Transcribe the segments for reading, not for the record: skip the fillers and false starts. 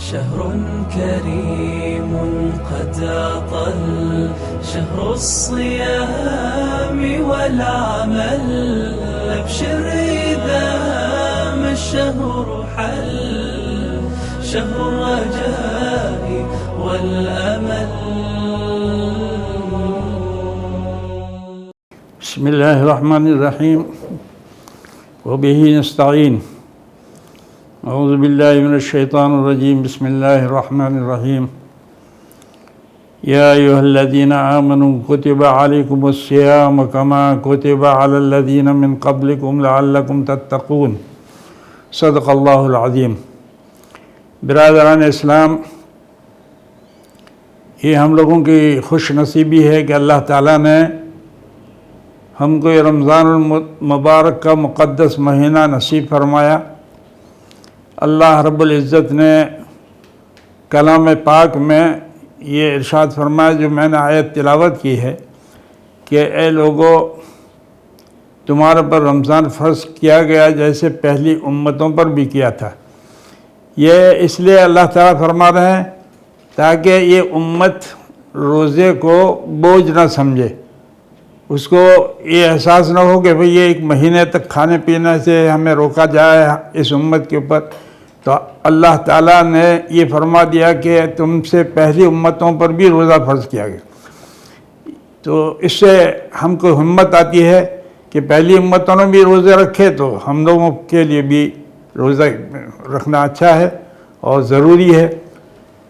شهر كريم قد أطل شهر الصيام والعمل أبشر إذا ما الشهر حل شهر الرجاء والأمل. بسم الله الرحمن الرحيم وبه نستعين. اعوذ باللہ من الشیطان الرجیم. بسم اللہ الرحمن الرحیم. یا ایھا الذین آمنوا کتب علیکم الصیام کما کتب علی الذین من قبلکم لعلکم تتقون. صدق اللہ العظیم. برادران اسلام، یہ ہم لوگوں کی خوش نصیبی ہے کہ اللہ تعالیٰ نے ہم کو یہ رمضان المبارک کا مقدس مہینہ نصیب فرمایا. اللہ رب العزت نے کلام پاک میں یہ ارشاد فرمایا، جو میں نے آیت تلاوت کی ہے، کہ اے لوگو، تمہارے پر رمضان فرض کیا گیا جیسے پہلی امتوں پر بھی کیا تھا. یہ اس لیے اللہ تعالیٰ فرما رہے ہیں تاکہ یہ امت روزے کو بوجھ نہ سمجھے، اس کو یہ احساس نہ ہو کہ بھئی یہ ایک مہینے تک کھانے پینے سے ہمیں روکا جائے اس امت کے اوپر. تو اللہ تعالیٰ نے یہ فرما دیا کہ تم سے پہلی امتوں پر بھی روزہ فرض کیا گیا. تو اس سے ہم کو ہمت آتی ہے کہ پہلی امتوں نے بھی روزے رکھے تو ہم لوگوں کے لیے بھی روزہ رکھنا اچھا ہے اور ضروری ہے.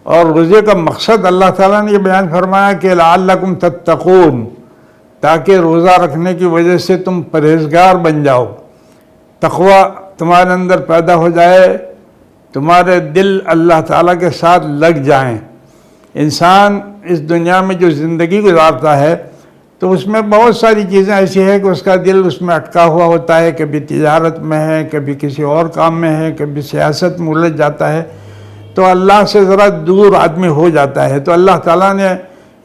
اور روزے کا مقصد اللہ تعالیٰ نے یہ بیان فرمایا کہ لعلکم تتقون، تاکہ روزہ رکھنے کی وجہ سے تم پرہیزگار بن جاؤ، تقوی تمہارے اندر پیدا ہو جائے، تمہارے دل اللہ تعالیٰ کے ساتھ لگ جائیں. انسان اس دنیا میں جو زندگی گزارتا ہے تو اس میں بہت ساری چیزیں ایسی ہیں کہ اس کا دل اس میں اٹکا ہوا ہوتا ہے. کبھی تجارت میں ہے، کبھی کسی اور کام میں ہے، کبھی سیاست میں الجھ جاتا ہے، تو اللہ سے ذرا دور آدمی ہو جاتا ہے. تو اللہ تعالیٰ نے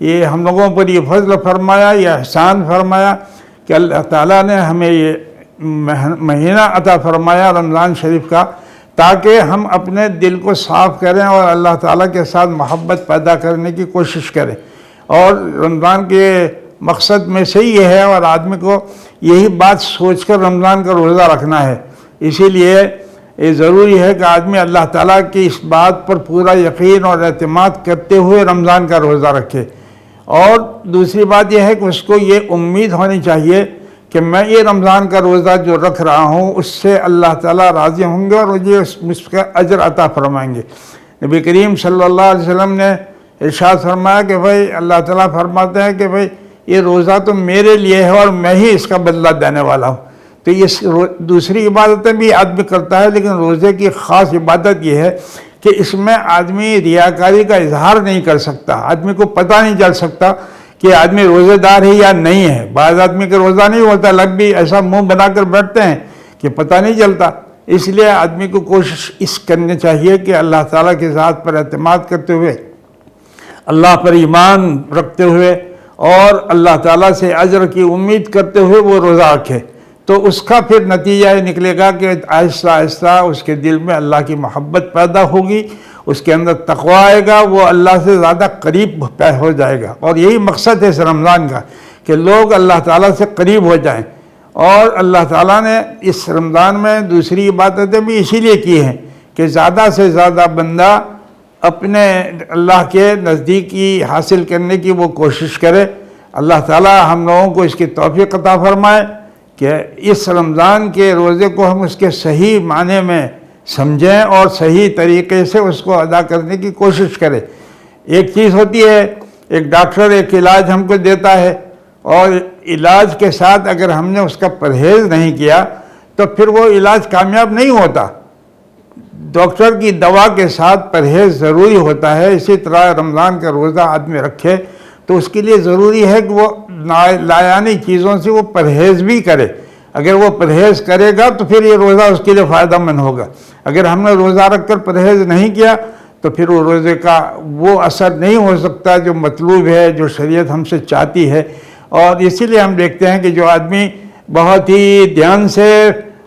یہ ہم لوگوں پر یہ فضل فرمایا، یہ احسان فرمایا کہ اللہ تعالیٰ نے ہمیں یہ مہینہ عطا فرمایا رمضان شریف کا، تاکہ ہم اپنے دل کو صاف کریں اور اللہ تعالیٰ کے ساتھ محبت پیدا کرنے کی کوشش کریں. اور رمضان کے مقصد میں سے یہ ہے، اور آدمی کو یہی بات سوچ کر رمضان کا روزہ رکھنا ہے. اسی لیے یہ ضروری ہے کہ آدمی اللہ تعالیٰ کی اس بات پر پورا یقین اور اعتماد کرتے ہوئے رمضان کا روزہ رکھے. اور دوسری بات یہ ہے کہ اس کو یہ امید ہونی چاہیے کہ میں یہ رمضان کا روزہ جو رکھ رہا ہوں اس سے اللہ تعالیٰ راضی ہوں گے اور مجھے اس کا اجر عطا فرمائیں گے. نبی کریم صلی اللہ علیہ وسلم نے ارشاد فرمایا کہ بھائی اللہ تعالیٰ فرماتے ہیں کہ بھائی یہ روزہ تو میرے لیے ہے اور میں ہی اس کا بدلہ دینے والا ہوں. تو یہ دوسری عبادتیں بھی آدمی کرتا ہے، لیکن روزے کی خاص عبادت یہ ہے کہ اس میں آدمی ریاکاری کا اظہار نہیں کر سکتا. آدمی کو پتہ نہیں چل سکتا کہ آدمی روزے دار ہے یا نہیں ہے. بعض آدمی کا روزہ نہیں ہوتا، لگ بھی ایسا منہ بنا کر بیٹھتے ہیں کہ پتہ نہیں چلتا. اس لیے آدمی کو کوشش اس کرنی چاہیے کہ اللہ تعالیٰ کی ذات پر اعتماد کرتے ہوئے، اللہ پر ایمان رکھتے ہوئے اور اللہ تعالیٰ سے اجر کی امید کرتے ہوئے وہ روزہ رکھے. تو اس کا پھر نتیجہ یہ نکلے گا کہ آہستہ آہستہ اس کے دل میں اللہ کی محبت پیدا ہوگی، اس کے اندر تقوی آئے گا، وہ اللہ سے زیادہ قریب ہو جائے گا. اور یہی مقصد ہے اس رمضان کا کہ لوگ اللہ تعالیٰ سے قریب ہو جائیں. اور اللہ تعالیٰ نے اس رمضان میں دوسری عبادتیں بھی اسی لیے کی ہیں کہ زیادہ سے زیادہ بندہ اپنے اللہ کے نزدیکی حاصل کرنے کی وہ کوشش کرے. اللہ تعالیٰ ہم لوگوں کو اس کی توفیق عطا فرمائے کہ اس رمضان کے روزے کو ہم اس کے صحیح معنی میں سمجھیں اور صحیح طریقے سے اس کو ادا کرنے کی کوشش کریں. ایک چیز ہوتی ہے، ایک ڈاکٹر ایک علاج ہم کو دیتا ہے اور علاج کے ساتھ اگر ہم نے اس کا پرہیز نہیں کیا تو پھر وہ علاج کامیاب نہیں ہوتا. ڈاکٹر کی دوا کے ساتھ پرہیز ضروری ہوتا ہے. اسی طرح رمضان کا روزہ آدمی رکھے تو اس کے لیے ضروری ہے کہ وہ لایانی چیزوں سے وہ پرہیز بھی کرے. اگر وہ پرہیز کرے گا تو پھر یہ روزہ اس کے لیے فائدہ مند ہوگا. اگر ہم نے روزہ رکھ کر پرہیز نہیں کیا تو پھر وہ روزے کا وہ اثر نہیں ہو سکتا جو مطلوب ہے، جو شریعت ہم سے چاہتی ہے. اور اسی لیے ہم دیکھتے ہیں کہ جو آدمی بہت ہی دھیان سے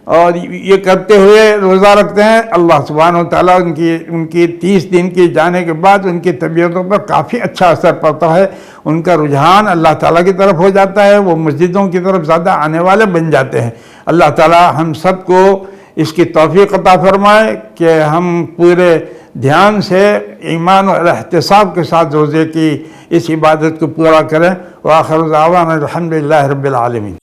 اور یہ کرتے ہوئے روزہ رکھتے ہیں، اللہ سبحانہ و تعالیٰ ان کی 30 دن کی جانے کے بعد ان کی طبیعتوں پر کافی اچھا اثر پڑتا ہے، ان کا رجحان اللہ تعالیٰ کی طرف ہو جاتا ہے، وہ مسجدوں کی طرف زیادہ آنے والے بن جاتے ہیں۔ اللہ تعالیٰ ہم سب کو اس کی توفیق عطا فرمائے کہ ہم پورے دھیان سے ایمان اور احتساب کے ساتھ روزے کی اس عبادت کو پورا کریں۔ وآخر دعوانا الحمدللہ رب العالمین۔